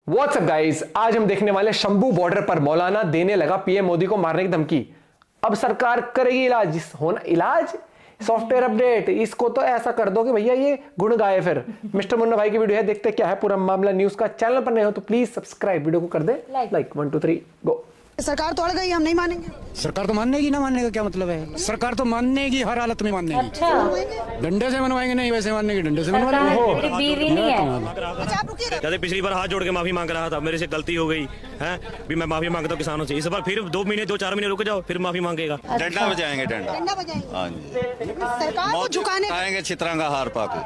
WhatsApp guys, आज हम देखने वाले शंभू बॉर्डर पर मौलाना देने लगा पीएम मोदी को मारने की धमकी। अब सरकार करेगी इलाज, होना इलाज सॉफ्टवेयर अपडेट, इसको तो ऐसा कर दो कि भैया ये गुण गाए। फिर मिस्टर मुन्ना भाई की वीडियो है, देखते क्या है पूरा मामला न्यूज का। चैनल पर नए हो तो प्लीज सब्सक्राइब, वीडियो को कर दे लाइक 1 2 3 गो। सरकार तोड़ गई, हम नहीं मानेंगे। सरकार तो मानने की, ना मानने का क्या मतलब है? सरकार तो मानने की, हर हालत में मानने की। अच्छा, डंडे से मनवाएंगे, नहीं वैसे मानने की, डंडे से मनवा लेंगे। बीवी नहीं है। अच्छा, आप रुकिए। जैसे पिछली बार हाथ जोड़ के माफी मांग रहा था, मेरे से गलती हो गई है, भी मैं माफी मांगता हूँ किसानों से। इस बार फिर 2-4 महीने रुक जाओ, फिर माफी मांगेगा। डंडा बजाएंगे, डंडा बजाएंगे। हाँ जी, सरकार को झुकाने आएंगे चित्रांगा हार पाके।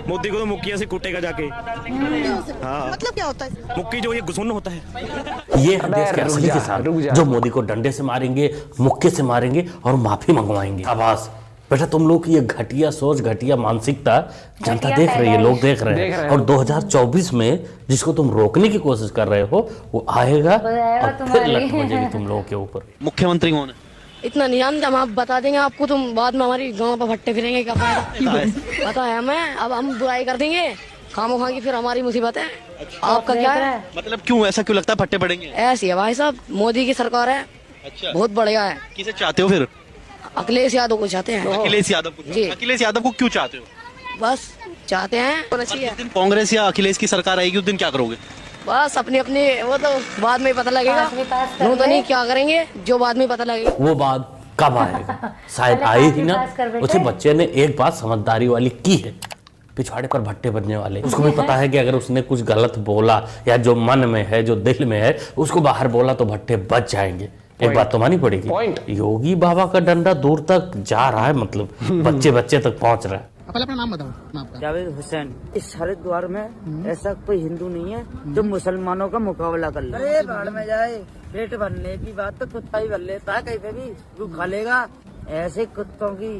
मोदी को तो मुक्किया से कूटेगा जाके। हाँ, मतलब क्या होता है? मुक्की जो ये गुस्सुन होता है। ये है देश के असली किसान, जो मोदी को डंडे से मारेंगे, मुक्के से मारेंगे और माफी मंगवाएंगे। आवाज बेटा, तुम लोग की ये घटिया सोच, घटिया मानसिकता जनता देख रही है, लोग देख रहे हैं। और 2024 में जिसको तुम रोकने की कोशिश कर रहे हो, वो आएगा और फिर लट बजेगी तुम लोगों के ऊपर। मुख्यमंत्री कौन है? इतना नहीं जानते हम, आप बता देंगे आपको, तुम बाद में हमारी गांव पर भट्टे फिरेंगे, क्या फायदा? पता है हमें, अब हम बुराई कर देंगे खामो खा की, फिर हमारी मुसीबत है। आपका क्या है? मतलब क्यों, ऐसा क्यों लगता है फट्टे पड़ेंगे? ऐसी है भाई साहब, मोदी की सरकार है। अच्छा, बहुत बढ़िया है। किसे चाहते हो फिर? अखिलेश यादव को चाहते हैं। अखिलेश यादव को? जी। अखिलेश यादव को क्यों चाहते हो? बस चाहते हैं, होना चाहिए। जिस दिन कांग्रेस या अखिलेश की सरकार आएगी, उस दिन क्या करोगे? बस अपनी अपनी, वो तो बाद में पता लगेगा। यूं तो नहीं क्या करेंगे, जो बाद में पता लगेगा। वो बात कब आएगा? शायद आई ही ना। उसे बच्चे ने एक बात समझदारी वाली की है, पिछवाड़े पर भट्टे बनने वाले। उसको भी पता है कि अगर उसने कुछ गलत बोला या जो मन में है, जो दिल में है, उसको बाहर बोला तो भट्टे बच जाएंगे। एक बात तो मानी पड़ेगी, योगी बाबा का डंडा दूर तक जा रहा है, मतलब बच्चे बच्चे तक पहुंच रहा है। अपना नाम बताओ। जावेद हुसैन। इस हरिद्वार में ऐसा कोई हिंदू नहीं है जो मुसलमानों का मुकाबला कर ले। अरे बाढ़ में जाए, पेट भरने की बात तो कुत्ता ही भर लेता है, कहीं पे भी तू खा लेगा। ऐसे कुत्तों की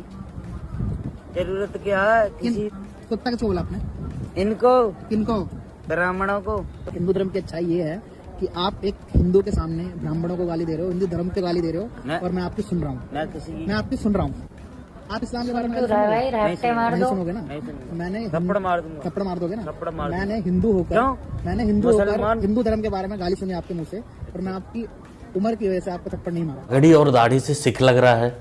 जरूरत क्या है? किसी कुत्ता का बोला आपने? इनको, किनको? ब्राह्मणों को। हिंदू धर्म की अच्छाई ये है कि आप एक हिंदू के सामने ब्राह्मणों को गाली दे रहे हो, हिंदू धर्म को गाली दे रहे हो, और मैं आपकी सुन रहा हूँ। मैं आपकी सुन रहा हूँ। आप इस्लाम के बारे में नहीं सुनोगे ना? मैंने थप्पड़ मार दूंगा। थप्पड़ मार दोगे ना? थप्पड़ मार। मैंने हिंदू होकर हिंदू धर्म के बारे में गाली सुनी आपके मुंह से, और मैं आपकी उम्र की वजह से आपको थप्पड़ नहीं मारा। घड़ी और दाढ़ी से सिख लग रहा है,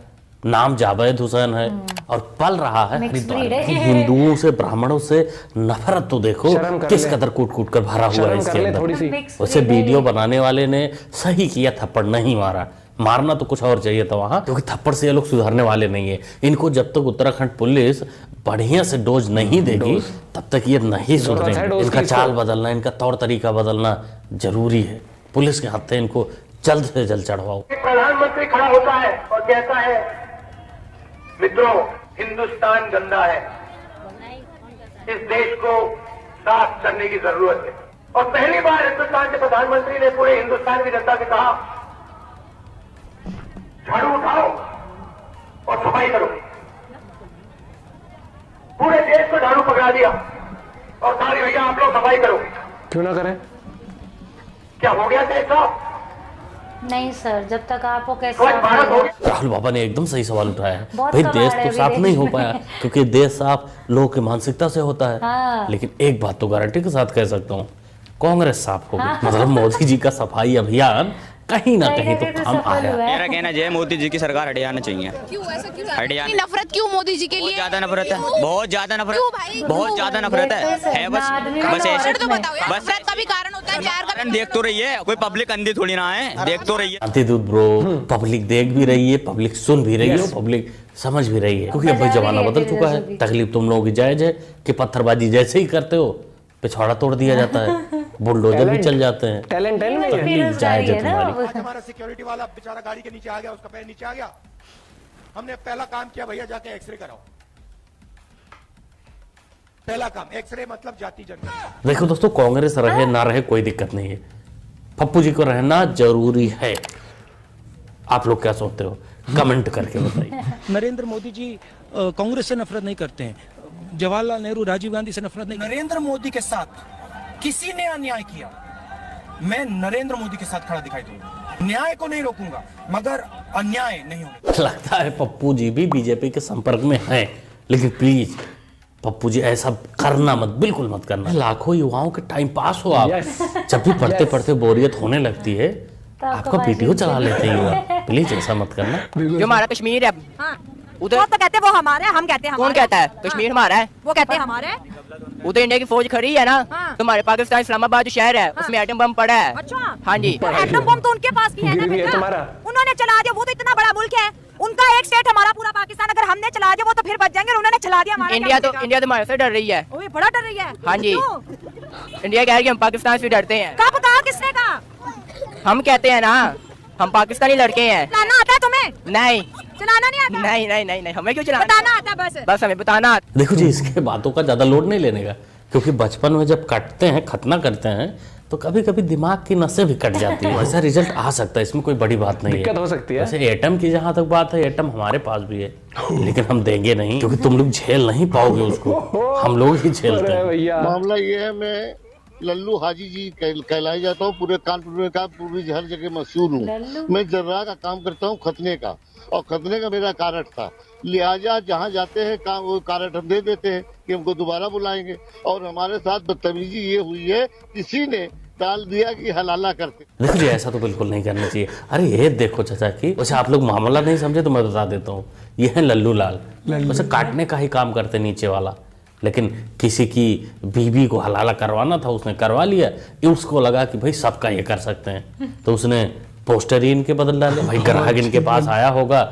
नाम जावेद हुसैन है और पल रहा है हरिद्वार। हिंदुओं से, ब्राह्मणों से नफरत तो देखो किस कदर कूट कूट कर भरा हुआ है इसके अंदर। उसे वीडियो बनाने वाले ने सही किया, थप्पड़ नहीं मारा। मारना तो कुछ और चाहिए था वहां, क्योंकि थप्पड़ से ये लोग सुधारने वाले नहीं है। इनको जब तक उत्तराखंड पुलिस बढ़िया से डोज नहीं देगी, तब तक ये नहीं सुधरेंगे। इनका चाल बदलना, इनका तौर तरीका बदलना जरूरी है। पुलिस के हाथ से इनको जल्द से जल्द चढ़वाओ। प्रधानमंत्री खड़ा होता है और कहता है, मित्रों, हिंदुस्तान गंदा है, इस देश को साफ करने की जरूरत है। और पहली बार हिंदुस्तान के प्रधानमंत्री ने पूरे हिंदुस्तान की जनता से कहा, झाड़ू उठाओ और सफाई करो। पूरे देश को झाड़ू पकड़ा दिया और कहा, भैया आप लोग सफाई करो। क्यों ना करें? क्या हो गया देश साफ? नहीं सर, जब तक आपको कैसे राहुल बाबा ने एकदम सही सवाल उठाया है। भाई देश तो साफ नहीं हो पाया, क्योंकि देश साफ लोगों की मानसिकता से होता है। हाँ। लेकिन एक बात तो गारंटी के साथ कह सकता हूँ, कांग्रेस साफ होगी। मतलब मोदी जी का सफाई अभियान कहीं ना कहीं तो काम आया। मेरा कहना है मोदी जी की सरकार हट जाना चाहिए। क्यों ऐसा क्यों? हरियाणा नफरत क्यों मोदी जी के लिए? ज्यादा नफरत है, बहुत ज्यादा नफरत, बहुत ज्यादा नफरत है। बस ऐसे तो बताओ यार, नफरत का भी कारण होता है यार। देख तो रही है, कोई पब्लिक अंधी थोड़ी ना है, देख तो रही है। अंतिदूत ब्रो, पब्लिक देख भी रही है, पब्लिक सुन भी रही है, पब्लिक समझ भी रही है। क्योंकि अब भाई जमाना बदल चुका है। तकलीफ तुम लोगों की जायज है कि पत्थरबाजी जैसे ही करते हो पिछवाड़ा तोड़ दिया जाता है, बुलडोजर भी चल जाते हैं। टैलेंट है ना, तकलीफ जायज है तुम्हारी। हमारा सिक्योरिटी वाला बेचारा गाड़ी के नीचे आ गया, उसका पैर नीचे आ गया। हमने पहला काम किया, भैया जाके एक्सरे कराओ। पहला काम एक्सरे, मतलब जाति जनगणना। देखो दोस्तों, कांग्रेस रहे ना रहे कोई दिक्कत नहीं है, पप्पू जी को रहना जरूरी है। आप लोग क्या सोचते हो? कमेंट करके बताइए। नरेंद्र मोदी जी कांग्रेस से नफरत नहीं करते हैं, जवाहरलाल नेहरू, राजीव गांधी से नफरत नहीं। नरेंद्र मोदी के साथ किसी ने अन्याय किया, मैं नरेंद्र मोदी के साथ खड़ा दिखाई दूंगा। न्याय को नहीं रोकूंगा, मगर अन्याय नहीं होगा। लगता है पप्पू जी भी बीजेपी के संपर्क में हैं, लेकिन प्लीज पप्पू जी ऐसा करना मत, बिल्कुल मत करना। लाखों युवाओं के टाइम पास हो आप। जब भी पढ़ते पढ़ते बोरियत होने लगती है आपका वीडियो चला लेते हैं युवा। प्लीज ऐसा मत करना। जो हमारा कश्मीर है उधर वो तो कहते हैं वो हमारे, हम कहते हैं कौन कहता है कश्मीर हमारा है? वो कहते हैं हमारे। उधर इंडिया की फौज खड़ी है ना, तुम्हारे पाकिस्तान इस्लामाबाद जो शहर है उसमें एटम बम पड़ा है। अच्छा हाँ जी, एटम बम तो उनके पास भी है ना भैया, उन्होंने चला दिया। वो तो इतना बड़ा मुल्क है, उनका एक स्टेट हमारा पूरा पाकिस्तान, अगर हमने चला दिया वो तो फिर बच जाएंगे, उन्होंने चला दिया हमारा। इंडिया तो हमारे से डर रही है। ओए बड़ा डर रही है। हाँ जी, इंडिया कह रही है हम पाकिस्तान से डरते हैं। कब कहा, किसने कहा? हम कहते हैं ना हम पाकिस्तानी लड़के हैं। चलाना आता है तुम्हें? नहीं चलाना नहीं आता? नहीं हमें क्यों चलाना, बताना आता है बस हमें बताना। देखो जी, इसके बातों का ज्यादा लोड नहीं लेने का, क्योंकि बचपन में जब कटते हैं, खतना करते हैं, तो कभी कभी दिमाग की नसें भी कट जाती है। वैसा रिजल्ट आ सकता है, इसमें कोई बड़ी बात नहीं है, दिक्कत हो सकती है। वैसे एटम की जहां तक बात है, एटम हमारे पास भी है, लेकिन हम देंगे नहीं, क्योंकि तुम लोग झेल नहीं पाओगे उसको, हम लोग ही झेलते हैं। मामला ये है, मैं लल्लू हाजी जी कहलाया जाता हूँ, पूरे कानपुर में का पूरी हर जगह मशहूर हूँ। मैं जर्रा का काम करता हूँ, खतने का, और खतने का मेरा कारट था, लिहाजा जहाँ जाते हैं काम वो कारट हम दे देते हैं कि हमको दोबारा बुलाएंगे। और हमारे साथ बदतमीजी ये हुई है, किसी ने डाल दिया कि हलाला करते। देखो जी, ऐसा तो बिल्कुल नहीं करना चाहिए। अरे ये देखो चाचा की, वैसे आप लोग मामला नहीं समझे तो मैं बता देता हूँ, ये है लल्लू लाल। वैसे काटने का ही काम करते नीचे वाला, लेकिन किसी की बीबी को हलाला करवाना था, उसने करवा लिया। उसको लगा कि भाई सबका ये कर सकते हैं, तो उसने पोस्टर ही इनके बदल डाले। भाई ग्राहक इनके पास आया होगा,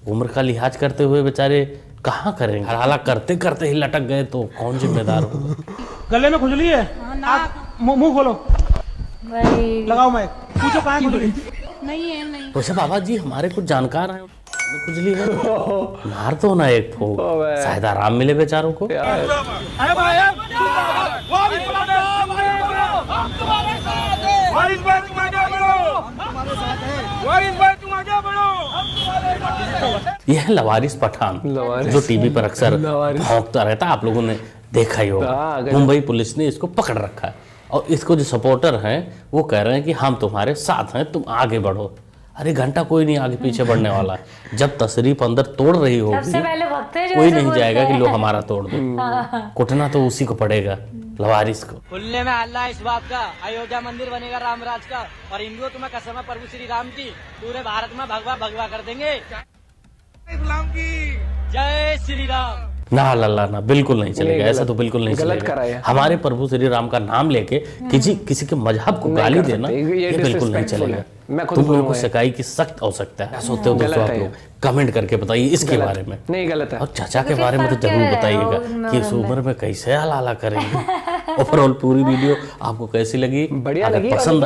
उम्र का लिहाज करते हुए बेचारे कहाँ करेंगे, हलाला करते करते ही लटक गए तो कौन जिम्मेदार होगा। गले में खुजली है, मुंह खोलो, लगाओ माइक, पूछो कहाँ खुजली? नहीं है नहीं। वैसे बाबा जी हमारे कुछ जानकार हैं, खुजली है मार दो ना एक फूंक, शायद आराम मिले बेचारों को। यह है लवारिस पठान, जो टीवी पर अक्सर भौंकता रहता है, आप लोगों ने देखा ही होगा। मुंबई पुलिस ने इसको पकड़ रखा है, और इसको जो सपोर्टर हैं वो कह रहे हैं कि हम तुम्हारे साथ हैं, तुम आगे बढ़ो। अरे घंटा कोई नहीं आगे पीछे बढ़ने वाला है। जब तशरीफ अंदर तोड़ रही होगी, कोई नहीं जाएगा कि लो हमारा तोड़ दो, कुटना तो उसी को पड़ेगा, लवारिस को। खुलने में अल्लाह इस बात का, अयोध्या मंदिर बनेगा रामराज का, और हिंदुओं तुम्हें कसम है प्रभु श्री राम की, पूरे भारत में भगवा भगवा कर देंगे। इस्लाम की जय श्री राम। ना अल्लाह ना, बिल्कुल नहीं चलेगा, ऐसा तो बिल्कुल नहीं चलेगा। हमारे प्रभु श्री राम का नाम लेके किसी के मजहब को गाली देना ये बिल्कुल नहीं चलेगा। तुम लोगों को शिकायत की सख्त आवश्यकता है। सोचते हो दोस्तों, आप लोग कमेंट करके बताइए इसके बारे में। नहीं गलत है। और चाचा के बारे में तो जरूर बताइएगा कि इस उम्र में कैसे हलाला करेंगे। ओवरऑल पूरी वीडियो आपको कैसी लगी? बढ़िया लगी। पसंद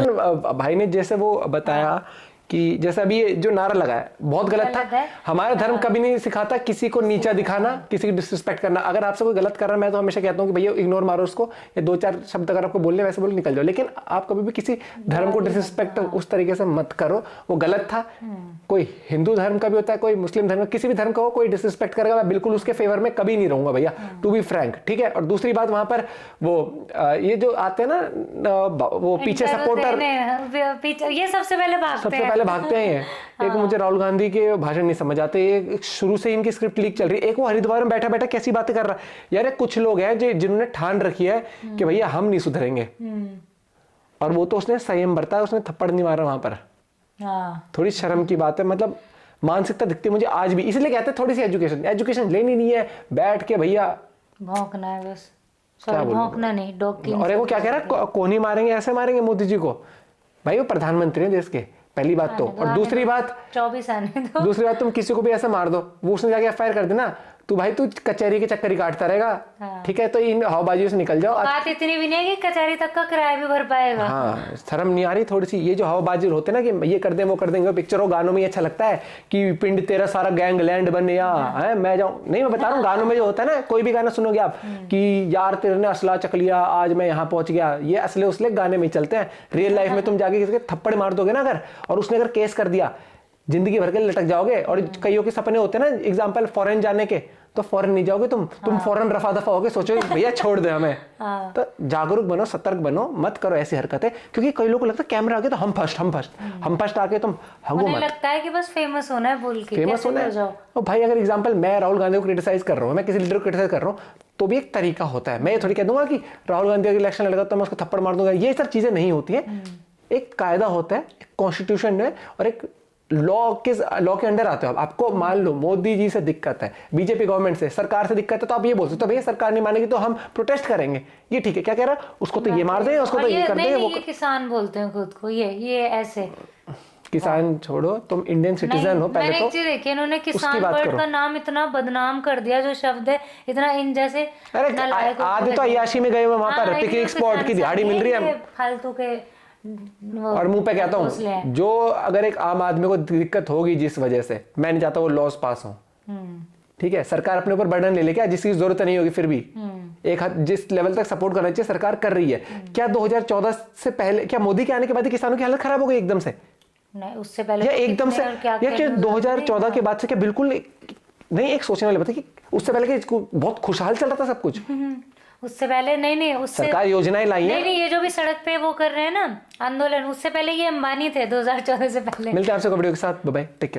भाई ने जैसे वो बताया कि जैसे अभी ये जो नारा लगा है बहुत गलत था। हमारा धर्म कभी नहीं सिखाता किसी को नीचा दिखाना, किसी की डिसरिस्पेक्ट करना। अगर आपसे कोई गलत कर रहा है, मैं तो हमेशा कहता हूँ कि भैया इग्नोर मारो उसको, या दो चार शब्द अगर आपको बोलने वैसे बोल निकल जाओ, लेकिन आप कभी भी किसी धर्म को डिसरिस्पेक्ट उस तरीके से मत करो, वो गलत था। कोई हिंदू धर्म का भी होता है, कोई मुस्लिम धर्म, किसी भी धर्म का हो, कोई डिसरिस्पेक्ट करेगा मैं बिल्कुल उसके फेवर में कभी नहीं रहूंगा भैया, टू बी फ्रैंक, ठीक है। और दूसरी बात, वहां पर वो ये जो आते हैं ना, वो पीछे सपोर्टर, ये सबसे पहले भागते हैं। एक मुझे राहुल गांधी के भाषण नहीं समझ आते, एक शुरू से इनकी स्क्रिप्ट लीक चल रही है। एक वो हरिद्वार में बैठा बैठा कैसी बातें कर रहा है यार। कुछ लोग हैं जिन्होंने ठान रखी है कि भैया हम नहीं सुधरेंगे, और वो तो उसने संयम बरता है, उसने थप्पड़ नहीं मारा वहां पर। थोड़ी शर्म की बात है, मतलब मानसिकता दिखती है मुझे आज भी। इसलिए कहते हैं थोड़ी सी एजुकेशन लेनी नहीं है, बैठ के भैया भौंकना है बस। भौंकना नहीं, डॉकिंग। और वो क्या कह रहा है, कौन ही मारेंगे, ऐसे मारेंगे मोदी जी को। भाई वो प्रधानमंत्री है देश के, पहली बात तो। और दूसरी बात 24 आने दो। दूसरी बात, तुम किसी को भी ऐसे मार दो, वो उसने जाके एफआईआर कर देना, तू भाई तू कचहरी के चक्कर ही काटता रहेगा। ठीक है, तो इन हवाबाजियों से निकल जाओ। बात इतनी भी नहीं कि कचहरी तक का किराया भी भर पाएगा। हाँ, शर्म नहीं आ रही थोड़ी सी? ये जो हवाबाजी होते ना कि ये कर दे वो कर देंगे, पिक्चरों गानों में अच्छा लगता है कि पिंड तेरा सारा गैंग लैंड बने, या है मैं जाऊँ नहीं, मैं बता रहा हूँ गानों में जो होता है ना, कोई भी गाना सुनोगे आप कि यार तेरे ने असला चक लिया, आज मैं यहाँ पहुंच गया, ये असले उसले गाने में चलते हैं। रियल लाइफ में तुम जाके किसी के थप्पड़ मार दोगे ना अगर, और उसने अगर केस कर दिया, जिंदगी भर के लटक जाओगे। और कईयों के सपने होते हैं ना, एग्जाम्पल फॉरेन जाने के, तो फॉरेन नहीं जाओगे तुम फॉरेन रफा दफा होगे, सोचो भैया छोड़ दे हमें। तो जागरूक बनो, सतर्क बनो, मत करो ऐसी हरकतें, क्योंकि कई लोगों को लगता है कैमरा आगे तो हम फर्स्ट आके तुम हगो मत। लगता है कि बस फेमस होना है बोल के, फेमस होना है। और भाई अगर एग्जाम्पल मैं राहुल गांधी को क्रिटिसाइज कर रहा हूँ, मैं किसी लीडर को क्रिटिसाइज कर रहा हूँ, तो भी एक तरीका होता है। मैं ये थोड़ी कह दूंगा कि राहुल गांधी का इलेक्शन लड़ेगा तो मैं उसको थप्पड़ मार दूंगा, ये सब चीजें नहीं होती है। एक कायदा होता है, कॉन्स्टिट्यूशन में, और एक लॉ के अंडर आते हो। आपको मान लो मोदी जी से दिक्कत है, बीजेपी गवर्नमेंट से, सरकार से दिक्कत है, तो आप ये बोल सकते हो भैया सरकार नहीं मानेगी तो हम प्रोटेस्ट करेंगे, ये ठीक है। क्या कह रहा है, उसको तो ये मार दें, उसको तो ये कर दें। वो किसान बोलते हैं खुद को, ये ऐसे। किसान छोड़ो, तुम इंडियन सिटीजन हो पहले तो। देखिए इन्होंने किसान वर्ड का नाम इतना बदनाम कर दिया, जो शब्द है इतना इन जैसे। अरे आदि तो अयाशी में गए हुए वहां पर पिकनिक स्पॉट की दिहाड़ी मिल रही है फालतू के। और मुंह पे कहता हूँ, जो अगर एक आम आदमी को दिक्कत होगी जिस वजह से, मैं नहीं चाहता वो लॉस पास हो, ठीक है, सरकार अपने ऊपर बर्डन ले ले, क्या जिसकी जरूरत नहीं होगी, फिर भी एक जिस लेवल तक सपोर्ट करना चाहिए सरकार कर रही है। क्या 2014 से पहले, क्या मोदी के आने के बाद किसानों की हालत खराब हो गई एकदम से? नहीं, उससे पहले या एकदम से, या कि 2014 के बाद से क्या बिल्कुल नहीं? एक सोचने वाली बात है कि उससे पहले कि बहुत खुशहाल चल रहा था सब कुछ। उससे पहले नहीं, उससे सरकार योजनाएं लाई है। नहीं, ये जो भी सड़क पे वो कर रहे हैं ना आंदोलन, उससे पहले ये अंबानी थे 2014 से पहले। मिलते हैं आपसे वीडियो के साथ, बाय बाय, टेक केयर।